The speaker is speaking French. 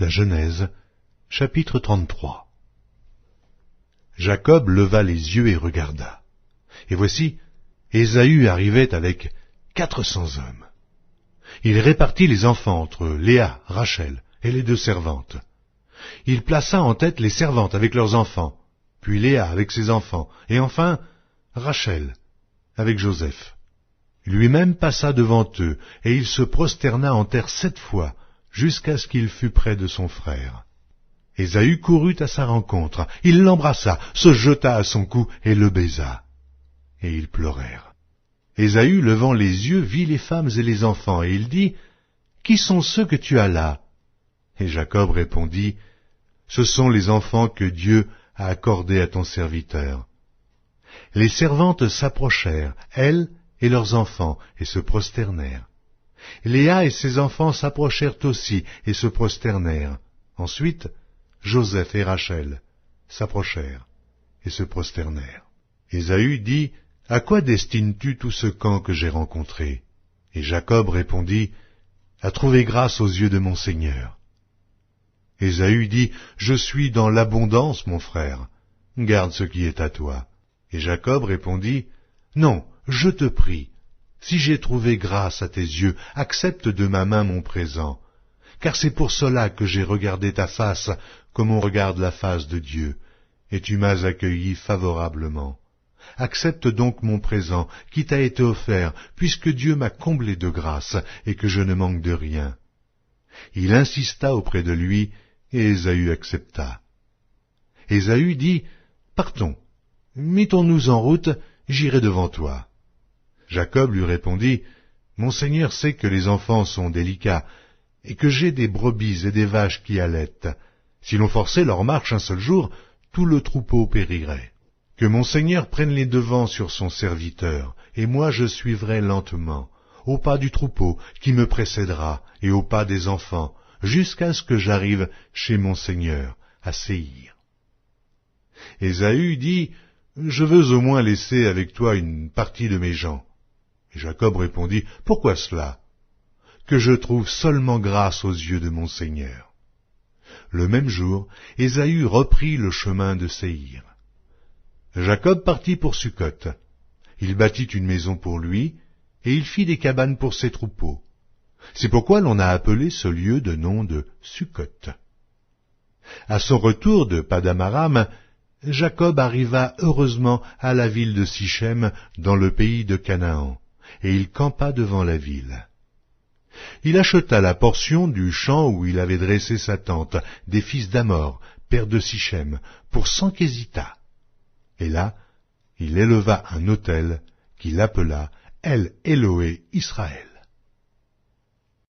La Genèse, chapitre 33. Jacob leva les yeux et regarda. Et voici, Ésaü arrivait avec 400 hommes. Il répartit les enfants entre Léa, Rachel et les 2 servantes. Il plaça en tête les servantes avec leurs enfants, puis Léa avec ses enfants, et enfin Rachel avec Joseph. Lui-même passa devant eux, et il se prosterna en terre 7 fois, jusqu'à ce qu'il fût près de son frère. Ésaü courut à sa rencontre, il l'embrassa, se jeta à son cou et le baisa. Et ils pleurèrent. Ésaü, levant les yeux, vit les femmes et les enfants, et il dit, « Qui sont ceux que tu as là ?» Et Jacob répondit, « Ce sont les enfants que Dieu a accordés à ton serviteur. » Les servantes s'approchèrent, elles et leurs enfants, et se prosternèrent. Léa et ses enfants s'approchèrent aussi et se prosternèrent. Ensuite, Joseph et Rachel s'approchèrent et se prosternèrent. Ésaü dit, « À quoi destines-tu tout ce camp que j'ai rencontré ?» Et Jacob répondit, « À trouver grâce aux yeux de mon Seigneur. » Ésaü dit, « Je suis dans l'abondance, mon frère. Garde ce qui est à toi. » Et Jacob répondit, « Non, je te prie, si j'ai trouvé grâce à tes yeux, accepte de ma main mon présent, car c'est pour cela que j'ai regardé ta face comme on regarde la face de Dieu, et tu m'as accueilli favorablement. Accepte donc mon présent qui t'a été offert, puisque Dieu m'a comblé de grâce et que je ne manque de rien. » Il insista auprès de lui, et Ésaü accepta. Ésaü dit, « Partons, mettons-nous en route, j'irai devant toi. » Jacob lui répondit, « Mon Seigneur sait que les enfants sont délicats, et que j'ai des brebis et des vaches qui allaitent. Si l'on forçait leur marche un seul jour, tout le troupeau périrait. Que mon Seigneur prenne les devants sur son serviteur, et moi je suivrai lentement, au pas du troupeau qui me précédera, et au pas des enfants, jusqu'à ce que j'arrive chez mon Seigneur, à Séhir. » Ésaü dit, « Je veux au moins laisser avec toi une partie de mes gens. » Et Jacob répondit, « Pourquoi cela ? Que je trouve seulement grâce aux yeux de mon Seigneur. » Le même jour, Ésaü reprit le chemin de Séhir. Jacob partit pour Succoth. Il bâtit une maison pour lui, et il fit des cabanes pour ses troupeaux. C'est pourquoi l'on a appelé ce lieu de nom de Succoth. À son retour de Padan-aram, Jacob arriva heureusement à la ville de Sichem, dans le pays de Canaan, et il campa devant la ville. Il acheta la portion du champ où il avait dressé sa tente, des fils d'Amor, père de Sichem, pour 100 késitas. Et là, il éleva un autel qu'il appela El Éloé Israël.